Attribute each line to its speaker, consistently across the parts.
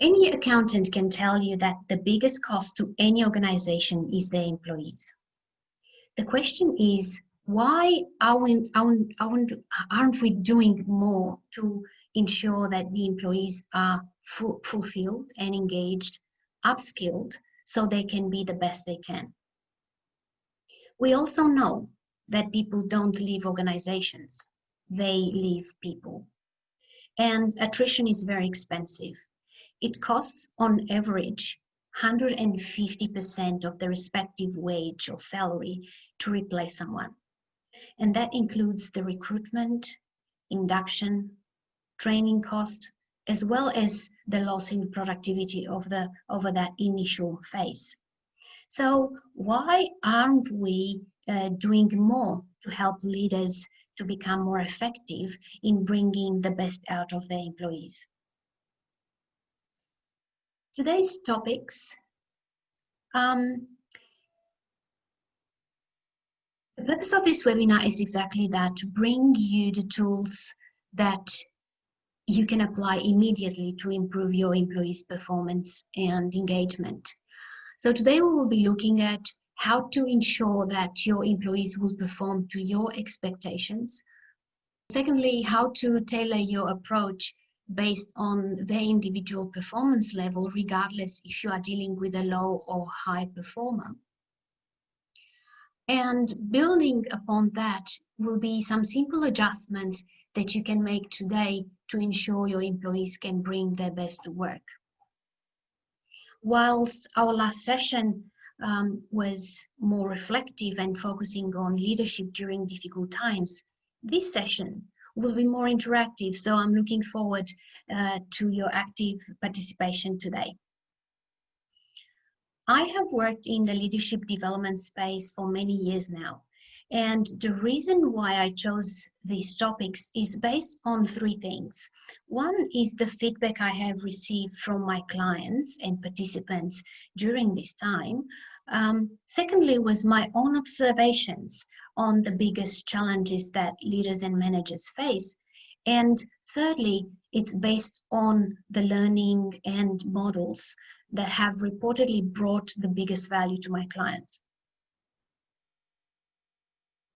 Speaker 1: Any accountant can tell you that the biggest cost to any organization is their employees. The question is, why aren't we doing more to ensure that the employees are fulfilled and engaged, upskilled, so they can be the best they can? We also know that people don't leave organizations, they leave people. And attrition is very expensive. It costs on average 150% of the respective wage or salary to replace someone. And that includes the recruitment, induction, training cost, as well as the loss in productivity over that initial phase. So why aren't we doing more to help leaders to become more effective in bringing the best out of their employees? Today's topics, the purpose of this webinar is exactly that, to bring you the tools that you can apply immediately to improve your employees' performance and engagement. So today we will be looking at how to ensure that your employees will perform to your expectations. Secondly, how to tailor your approach based on their individual performance level, regardless if you are dealing with a low or high performer. And building upon that will be some simple adjustments that you can make today to ensure your employees can bring their best to work. Whilst our last session was more reflective and focusing on leadership during difficult times, this session will be more interactive, so I'm looking forward to your active participation today. I have worked in the leadership development space for many years now, and the reason why I chose these topics is based on three things. One is the feedback I have received from my clients and participants during this time. Secondly was my own observations on the biggest challenges that leaders and managers face. And thirdly, it's based on the learning and models that have reportedly brought the biggest value to my clients.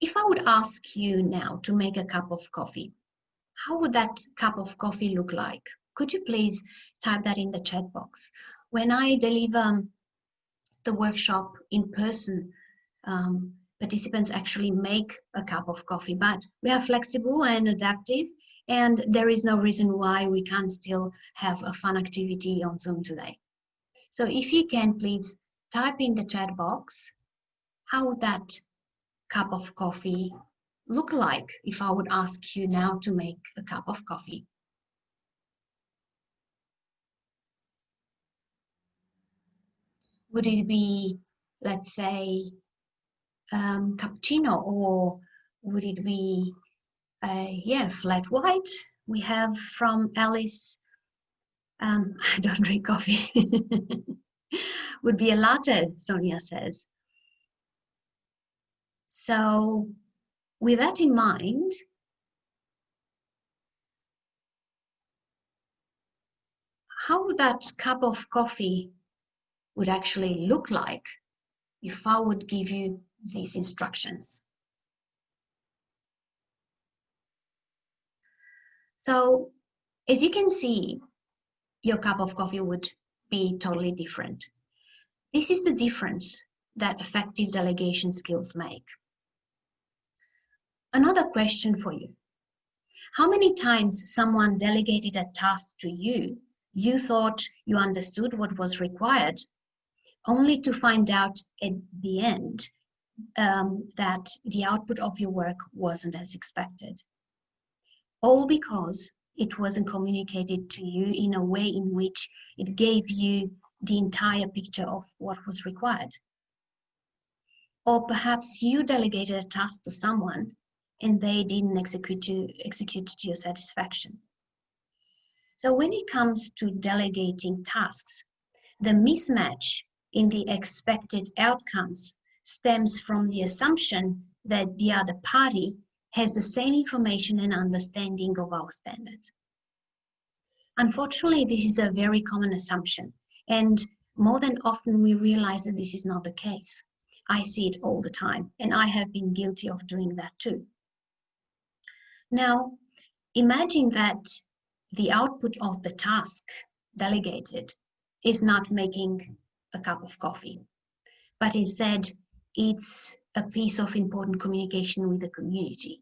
Speaker 1: If I would ask you now to make a cup of coffee, how would that cup of coffee look like? Could you please type that in the chat box? When I deliver the workshop in person, participants actually make a cup of coffee, but we are flexible and adaptive, and there is no reason why we can't still have a fun activity on Zoom today. So if you can please type in the chat box, how would that cup of coffee look like if I would ask you now to make a cup of coffee? Would it be, let's say, cappuccino, or would it be, flat white? We have from Alice, I don't drink coffee. Would be a latte, Sonia says. So with that in mind, how would that cup of coffee would actually look like if I would give you these instructions? So as you can see, your cup of coffee would be totally different. This is the difference that effective delegation skills make. Another question for you. How many times someone delegated a task to you, you thought you understood what was required, only to find out at the end that the output of your work wasn't as expected? All because it wasn't communicated to you in a way in which it gave you the entire picture of what was required. Or perhaps you delegated a task to someone and they didn't execute to your satisfaction. So when it comes to delegating tasks, the mismatch in the expected outcomes stems from the assumption that the other party has the same information and understanding of our standards. Unfortunately, this is a very common assumption, and more than often we realize that this is not the case. I see it all the time, and I have been guilty of doing that too. Now, imagine that the output of the task delegated is not making a cup of coffee, but instead it's a piece of important communication with the community,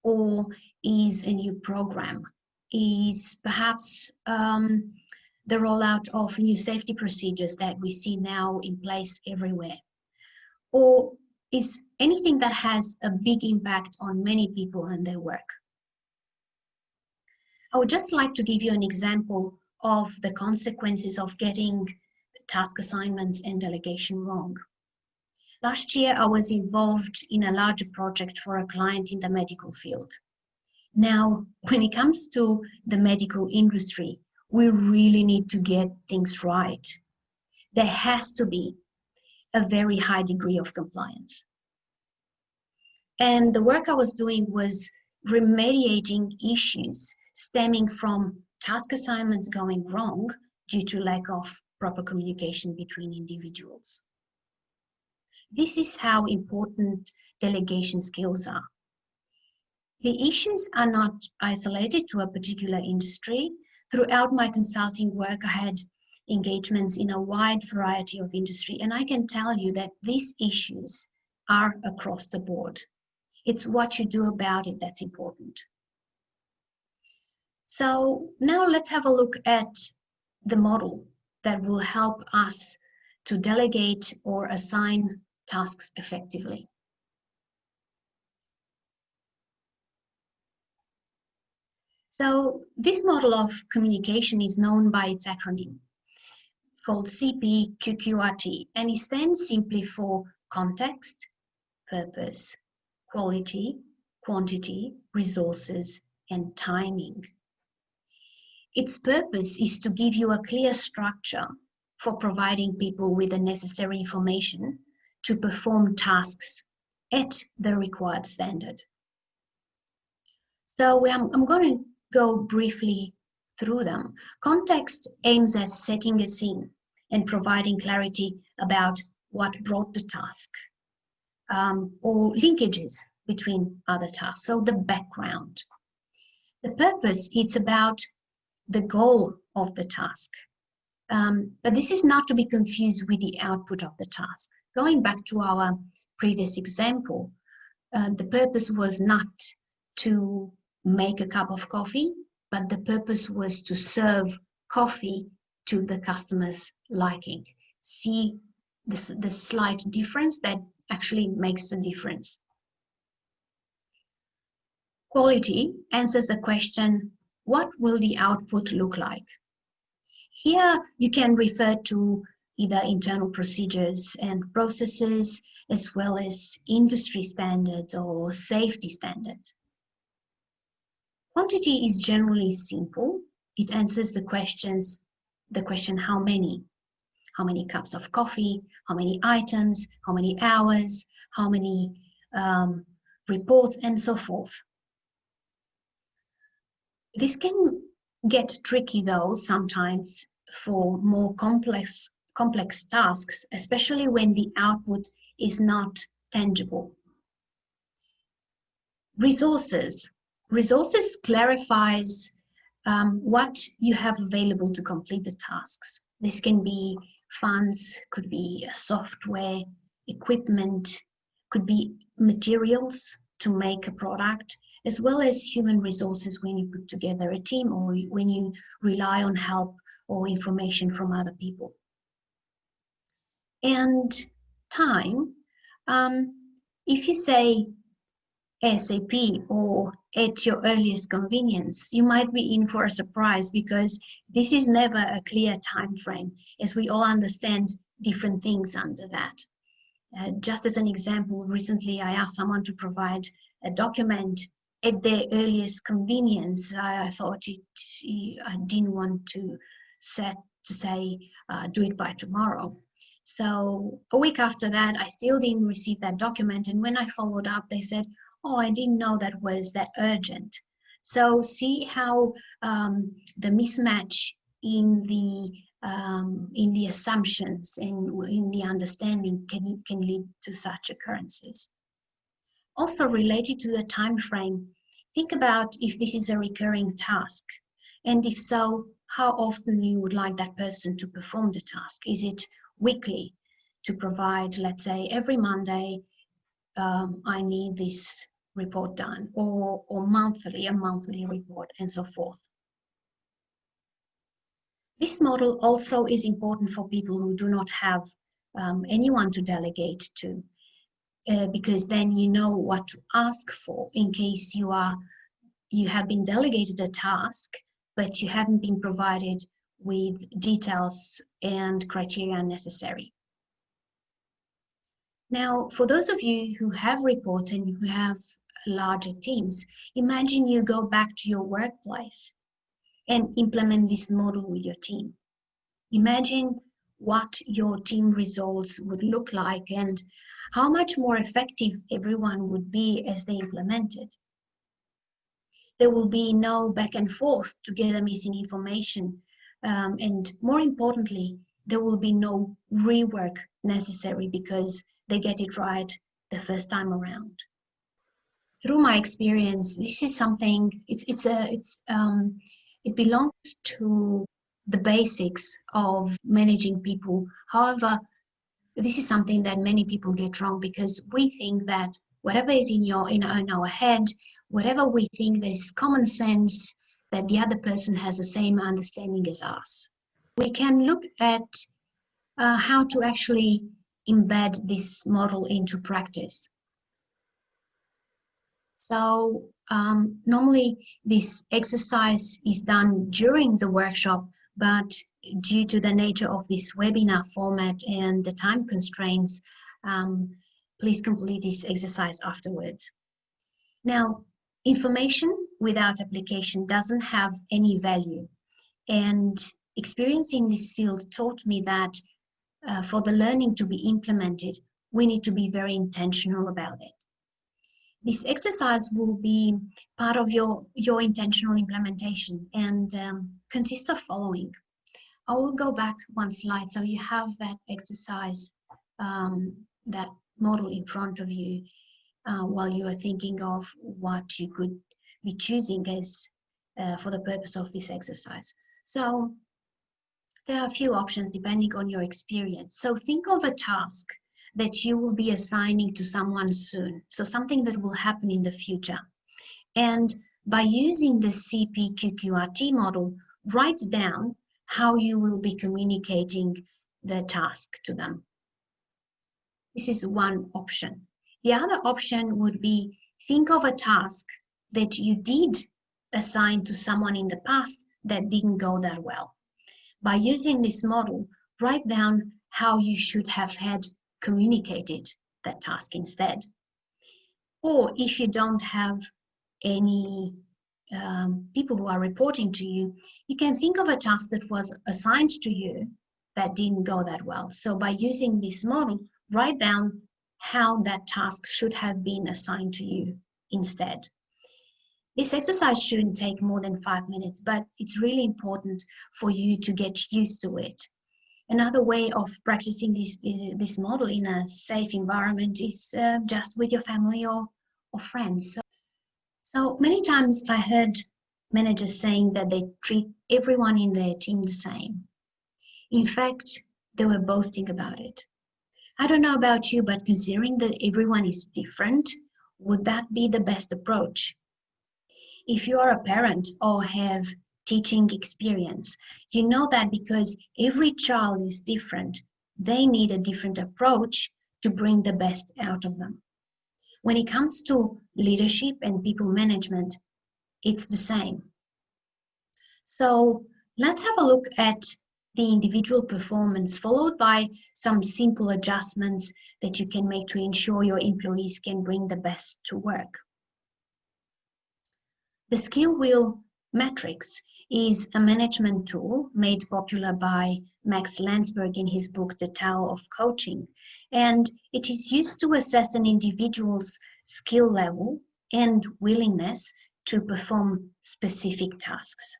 Speaker 1: or is a new program, is perhaps the rollout of new safety procedures that we see now in place everywhere, or is anything that has a big impact on many people and their work. I would just like to give you an example of the consequences of getting task assignments and delegation wrong. Last year, I was involved in a larger project for a client in the medical field. Now, when it comes to the medical industry, we really need to get things right. There has to be a very high degree of compliance. And the work I was doing was remediating issues stemming from task assignments going wrong due to lack of proper communication between individuals. This is how important delegation skills are. The issues are not isolated to a particular industry. Throughout my consulting work, I had engagements in a wide variety of industry, and I can tell you that these issues are across the board. It's what you do about it that's important. So now let's have a look at the model that will help us to delegate or assign tasks effectively. So this model of communication is known by its acronym. It's called Cpqrt, and it stands simply for context, purpose, quality, quantity, resources, and timing. Its purpose is to give you a clear structure for providing people with the necessary information to perform tasks at the required standard. So I'm going to go briefly through them. Context aims at setting a scene and providing clarity about what brought the task, or linkages between other tasks, so the background. The purpose, it's about the goal of the task. But this is not to be confused with the output of the task. Going back to our previous example, the purpose was not to make a cup of coffee, but the purpose was to serve coffee to the customer's liking. See the slight difference that actually makes the difference. Quality answers the question, what will the output look like? Here you can refer to either internal procedures and processes, as well as industry standards or safety standards. Quantity is generally simple. It answers the question how many? How many cups of coffee? How many items? How many hours? How many reports, and so forth. This can get tricky though sometimes for more complex tasks, especially when the output is not tangible. Resources clarifies what you have available to complete the tasks. This can be funds, could be software, equipment, could be materials to make a product, as well as human resources when you put together a team or when you rely on help or information from other people. And time, if you say ASAP or at your earliest convenience, you might be in for a surprise, because this is never a clear time frame, as we all understand different things under that. Just as an example, recently I asked someone to provide a document at their earliest convenience. I thought I didn't want to say do it by tomorrow. So a week after that, I still didn't receive that document, and when I followed up, they said, oh, I didn't know that was that urgent. So see how the mismatch in the assumptions and in the understanding can lead to such occurrences. Also related to the time frame, think about if this is a recurring task, and if so, how often you would like that person to perform the task. Is it weekly, to provide, let's say, every Monday, I need this report done, or monthly, a monthly report, and so forth. This model also is important for people who do not have anyone to delegate to, because then you know what to ask for in case you have been delegated a task, but you haven't been provided with details and criteria necessary. Now, for those of you who have reports and who have larger teams, imagine you go back to your workplace and implement this model with your team. Imagine what your team results would look like and how much more effective everyone would be as they implemented. There will be no back and forth to gather missing information. And more importantly, there will be no rework necessary because they get it right the first time around. Through my experience, this is something, it belongs to the basics of managing people. However, this is something that many people get wrong because we think that whatever is in our head, whatever we think there's common sense, that the other person has the same understanding as us. We can look at how to actually embed this model into practice. So normally this exercise is done during the workshop, but due to the nature of this webinar format and the time constraints, please complete this exercise afterwards. Now, information without application doesn't have any value. And experience in this field taught me that for the learning to be implemented, we need to be very intentional about it. This exercise will be part of your intentional implementation and consists of following. I will go back one slide so you have that exercise, that model in front of you while you are thinking of what you could be choosing as for the purpose of this exercise. So there are a few options depending on your experience. So think of a task that you will be assigning to someone soon. So something that will happen in the future. And by using the Cpqrt model, write down how you will be communicating the task to them. This is one option. The other option would be think of a task that you did assign to someone in the past that didn't go that well. By using this model, write down how you should have had communicated that task instead. Or if you don't have any people who are reporting to you, you can think of a task that was assigned to you that didn't go that well. So by using this model, write down how that task should have been assigned to you instead. This exercise shouldn't take more than 5 minutes, but it's really important for you to get used to it. Another way of practicing this model in a safe environment is just with your family or friends. So many times I heard managers saying that they treat everyone in their team the same. In fact, they were boasting about it. I don't know about you, but considering that everyone is different, would that be the best approach? If you are a parent or have teaching experience, you know that because every child is different, they need a different approach to bring the best out of them. When it comes to leadership and people management, it's the same. So let's have a look at the individual performance, followed by some simple adjustments that you can make to ensure your employees can bring the best to work. The skill wheel matrix is a management tool made popular by Max Landsberg in his book, The Tao of Coaching, and it is used to assess an individual's skill level and willingness to perform specific tasks.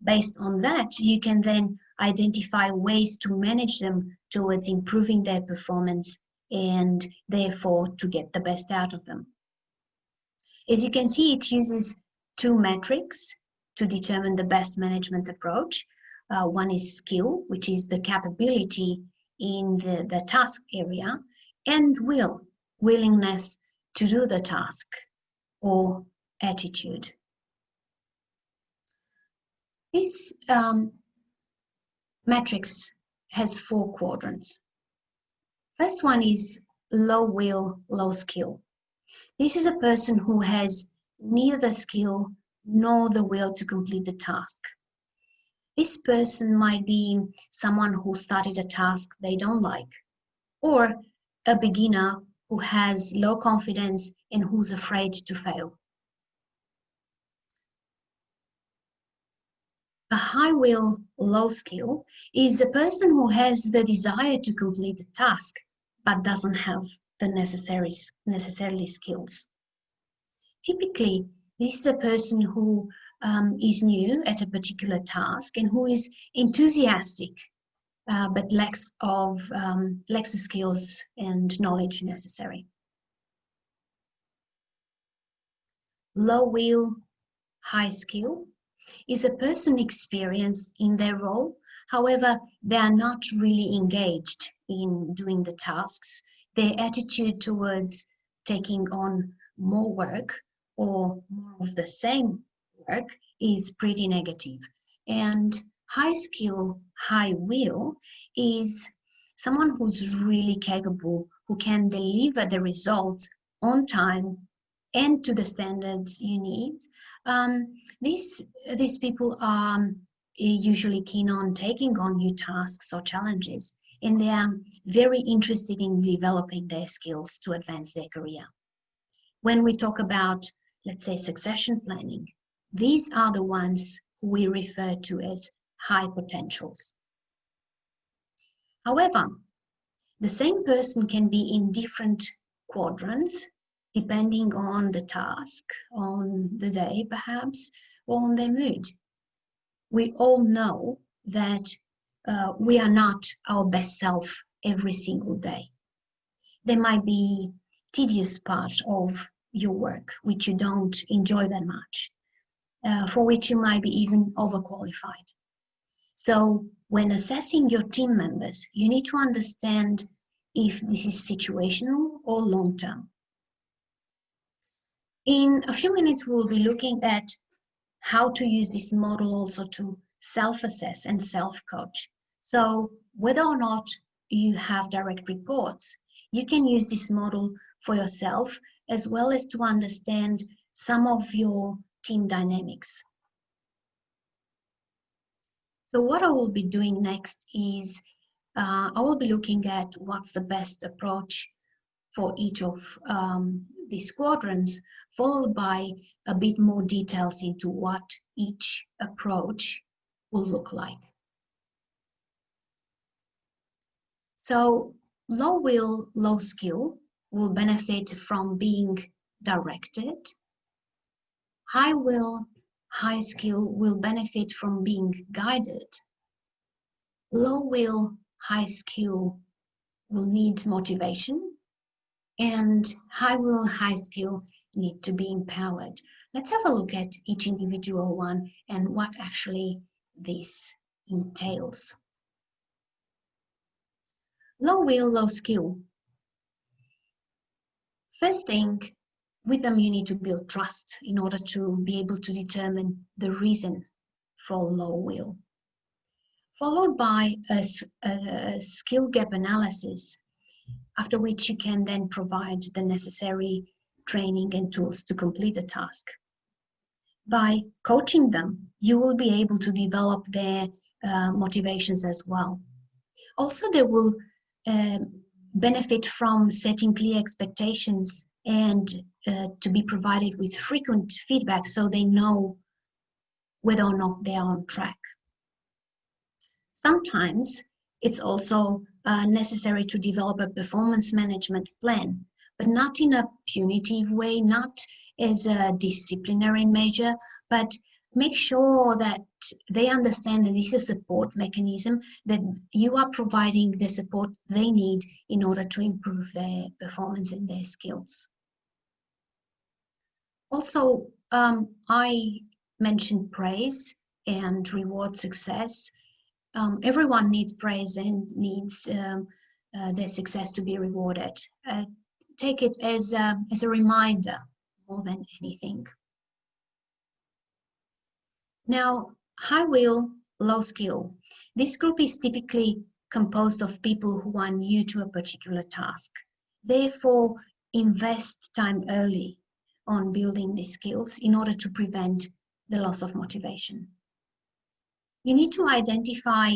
Speaker 1: Based on that, you can then identify ways to manage them towards improving their performance and therefore to get the best out of them. As you can see, it uses two metrics to determine the best management approach. One is skill, which is the capability in the task area, and willingness to do the task, or attitude. This matrix has 4 quadrants. First one is low will, low skill. This is a person who has neither the skill nor the will to complete the task. This person might be someone who started a task they don't like, or a beginner who has low confidence and who's afraid to fail. A high will, low skill is a person who has the desire to complete the task, but doesn't have the necessarily skills. Typically, this is a person who is new at a particular task and who is enthusiastic, but lacks the skills and knowledge necessary. Low will, high skill is a person experienced in their role. However, they are not really engaged in doing the tasks. Their attitude towards taking on more work or more of the same work is pretty negative. And high skill, high will is someone who's really capable, who can deliver the results on time and to the standards you need. These people are usually keen on taking on new tasks or challenges, and they are very interested in developing their skills to advance their career. When we talk about, let's say, succession planning, these are the ones who we refer to as high potentials. However, the same person can be in different quadrants depending on the task, on the day perhaps, or on their mood. We all know that we are not our best self every single day. There might be tedious part of your work which you don't enjoy that much, for which you might be even overqualified. So when assessing your team members, you need to understand if this is situational or long-term. In a few minutes, we'll be looking at how to use this model also to self-assess and self-coach. So whether or not you have direct reports, you can use this model for yourself as well as to understand some of your team dynamics. So what I will be doing next is I will be looking at what's the best approach for each of these quadrants, followed by a bit more details into what each approach will look like. So low will, low skill will benefit from being directed. High will, high skill will benefit from being guided. Low will, high skill will need motivation. And high will, high skill need to be empowered. Let's have a look at each individual one and what actually this entails. Low will, low skill. First thing, with them you need to build trust in order to be able to determine the reason for low will. Followed by a skill gap analysis, after which you can then provide the necessary training and tools to complete the task. By coaching them, you will be able to develop their motivations as well. Also, they will benefit from setting clear expectations and to be provided with frequent feedback so they know whether or not they are on track. Sometimes it's also necessary to develop a performance management plan, but not in a punitive way, not as a disciplinary measure, but make sure that they understand that this is a support mechanism, that you are providing the support they need in order to improve their performance and their skills. Also, I mentioned praise and reward success. Everyone needs praise and needs their success to be rewarded. Take it as a reminder more than anything. Now, high will, low skill. This group is typically composed of people who are new to a particular task. Therefore, invest time early on building these skills in order to prevent the loss of motivation. You need to identify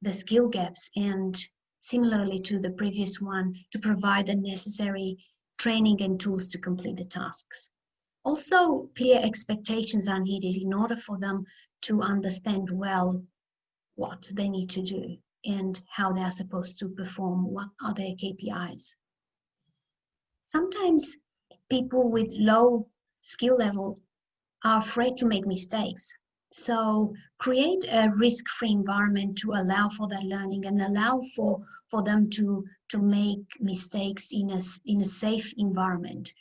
Speaker 1: the skill gaps and, similarly to the previous one, to provide the necessary training and tools to complete the tasks. Also, clear expectations are needed in order for them to understand well what they need to do and how they are supposed to perform, what are their KPIs. Sometimes people with low skill level are afraid to make mistakes. So create a risk-free environment to allow for that learning and allow for them to make mistakes in a safe environment.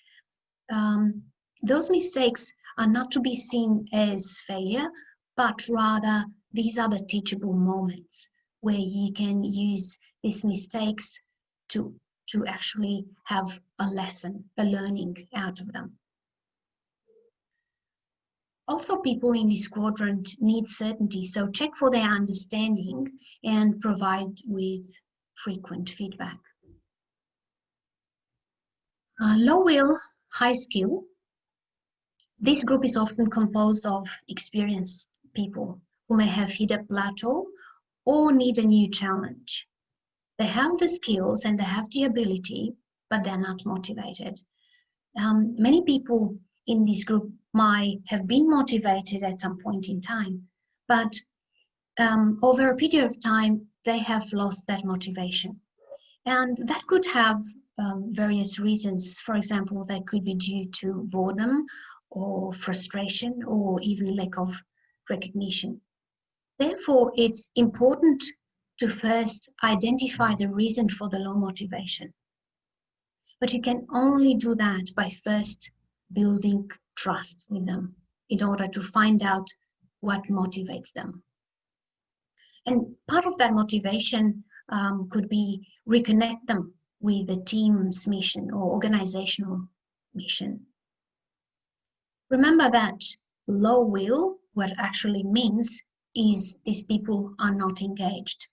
Speaker 1: Those mistakes are not to be seen as failure, but rather these are the teachable moments where you can use these mistakes to actually have a lesson, a learning out of them. Also, people in this quadrant need certainty, so check for their understanding and provide with frequent feedback. Low will, high skill. This group is often composed of experienced people who may have hit a plateau or need a new challenge. They have the skills and they have the ability, but they're not motivated. Many people in this group might have been motivated at some point in time, but over a period of time, they have lost that motivation. And that could have various reasons. For example, that could be due to boredom or frustration or even lack of recognition. Therefore, it's important to first identify the reason for the low motivation. But you can only do that by first building trust with them in order to find out what motivates them. And part of that motivation could be reconnect them with the team's mission or organizational mission. Remember that low will, what actually means is these people are not engaged.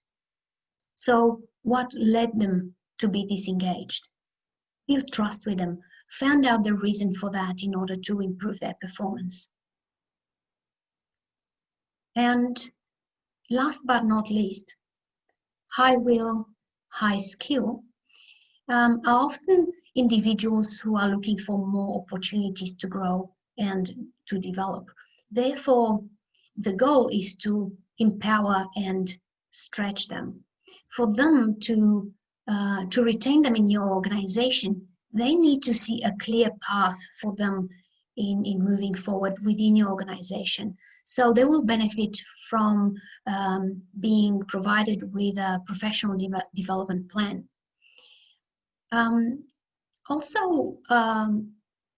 Speaker 1: So what led them to be disengaged? Build trust with them. Find out the reason for that in order to improve their performance. And last but not least, high will, high skill are often individuals who are looking for more opportunities to grow and to develop. Therefore, the goal is to empower and stretch them. For them to retain them in your organization, they need to see a clear path for them in moving forward within your organization. So they will benefit from being provided with a professional development plan. Also,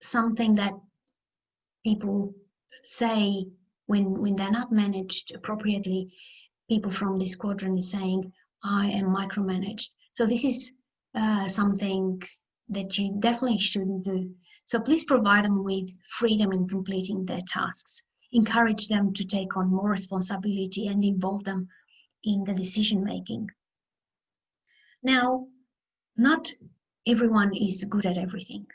Speaker 1: something that people say when they're not managed appropriately, people from this quadrant is saying, I am micromanaged. So this is something that you definitely shouldn't do. So please provide them with freedom in completing their tasks. Encourage them to take on more responsibility and involve them in the decision making. Now, not everyone is good at everything.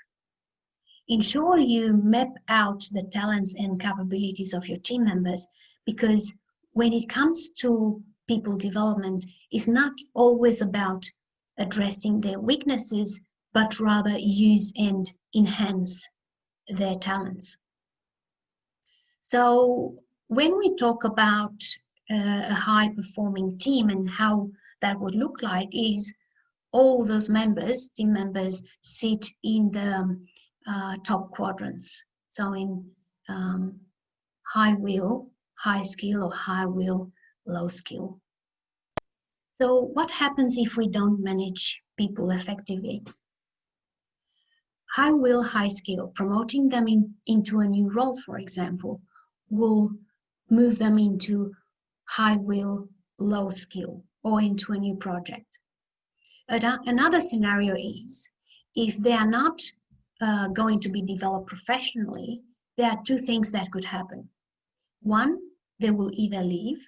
Speaker 1: Ensure you map out the talents and capabilities of your team members, because when it comes to people development, it's not always about addressing their weaknesses, but rather use and enhance their talents. So when we talk about a high-performing team and how that would look like, is all those members, team members, sit in the top quadrants. So in high will, high skill, or high will, low skill. So what happens if we don't manage people effectively? High will, high skill, promoting them into a new role, for example, will move them into high will, low skill, or into a new project. Another scenario is if they are not going to be developed professionally, there are two things that could happen. One, they will either leave,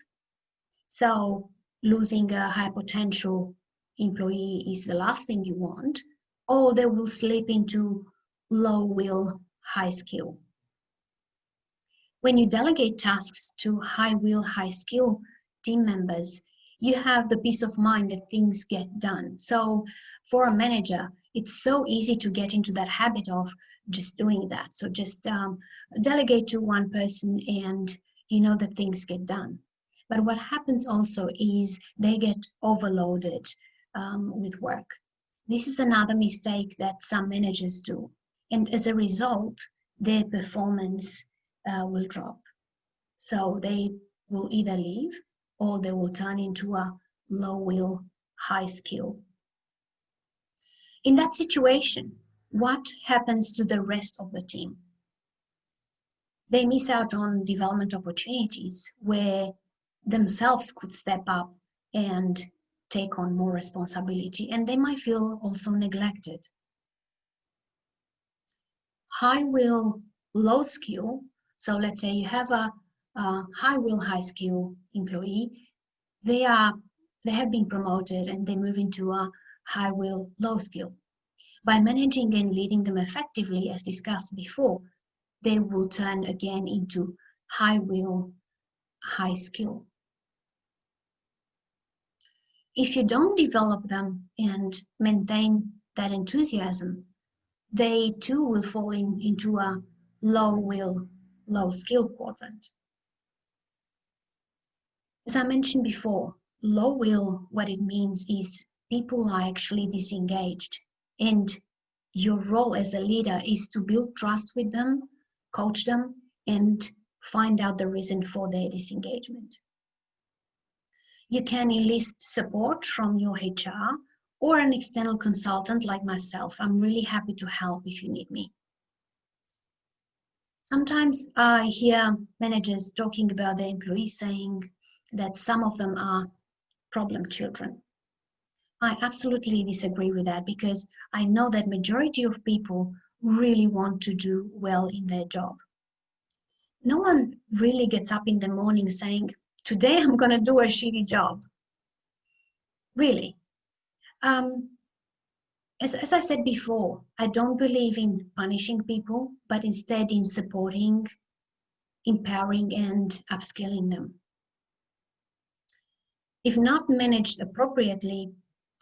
Speaker 1: so losing a high potential employee is the last thing you want, or they will slip into low will, high skill. When you delegate tasks to high will, high skill team members, you have the peace of mind that things get done. So for a manager, it's so easy to get into that habit of just doing that. So just delegate to one person and you know that things get done. But what happens also is they get overloaded with work. This is another mistake that some managers do. And as a result, their performance will drop. So they will either leave or they will turn into a low will, high skill. In that situation, what happens to the rest of the team? They miss out on development opportunities where themselves could step up and take on more responsibility, and they might feel also neglected. High will, low skill. So let's say you have a high will, high skill employee. They have been promoted and they move into a high will, low skill. By managing and leading them effectively, as discussed before, they will turn again into high will, high skill. If you don't develop them and maintain that enthusiasm, they too will fall into a low will, low skill quadrant. As I mentioned before, low will, what it means is people are actually disengaged, and your role as a leader is to build trust with them, coach them, and find out the reason for their disengagement. You can enlist support from your HR or an external consultant like myself. I'm really happy to help if you need me. Sometimes I hear managers talking about their employees saying that some of them are problem children. I absolutely disagree with that because I know that majority of people really want to do well in their job. No one really gets up in the morning saying, today I'm going to do a shitty job. Really. As I said before, I don't believe in punishing people, but instead in supporting, empowering, and upskilling them. If not managed appropriately,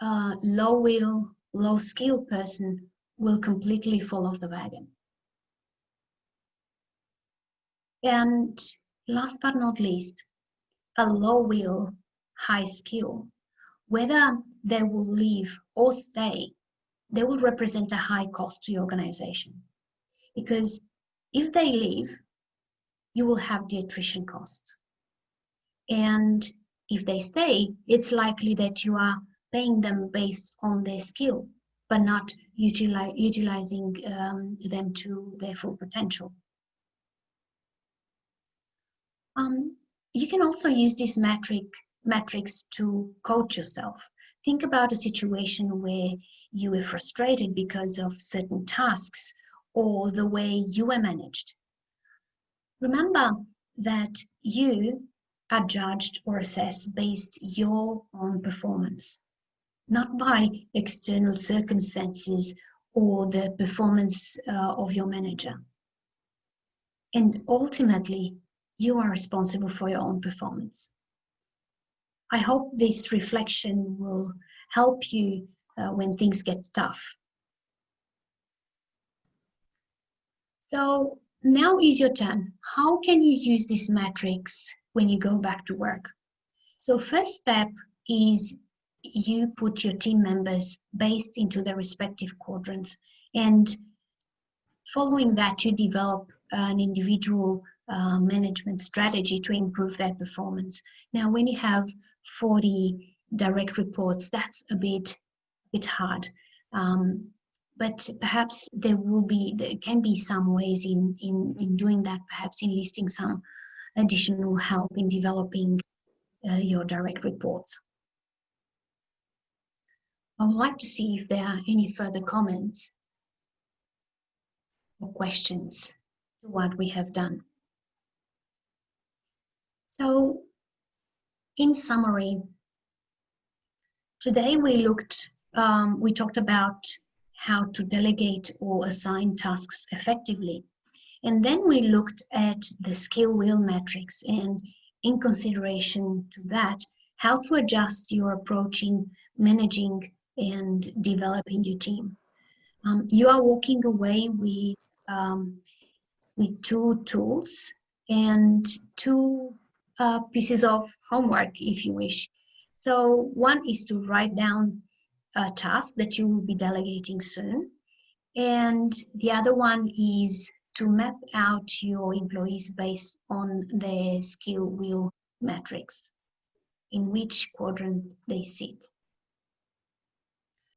Speaker 1: a low will, low skill person will completely fall off the wagon. And last but not least, a low will, high skill. Whether they will leave or stay, they will represent a high cost to your organization. Because if they leave, you will have the attrition cost. And if they stay, it's likely that you are paying them based on their skill, but not utilizing them to their full potential. You can also use this metrics to coach yourself. Think about a situation where you were frustrated because of certain tasks or the way you were managed. Remember that you are judged or assessed based your own performance, not by external circumstances or the performance of your manager. And ultimately, you are responsible for your own performance. I hope this reflection will help you when things get tough. So now is your turn. How can you use this matrix when you go back to work? So first step is you put your team members based into their respective quadrants, and following that you develop an individual management strategy to improve their performance. Now, when you have 40 direct reports, that's a bit hard. But perhaps there can be some ways in doing that, perhaps enlisting some additional help in developing your direct reports. I would like to see if there are any further comments or questions to what we have done. So, in summary, today we talked about how to delegate or assign tasks effectively. And then we looked at the skill wheel matrix, and in consideration to that, how to adjust your approach in managing and developing your team. You are walking away with 2 tools and 2 pieces of homework, if you wish. So one is to write down a task that you will be delegating soon. And the other one is to map out your employees based on their skill wheel matrix, in which quadrant they sit.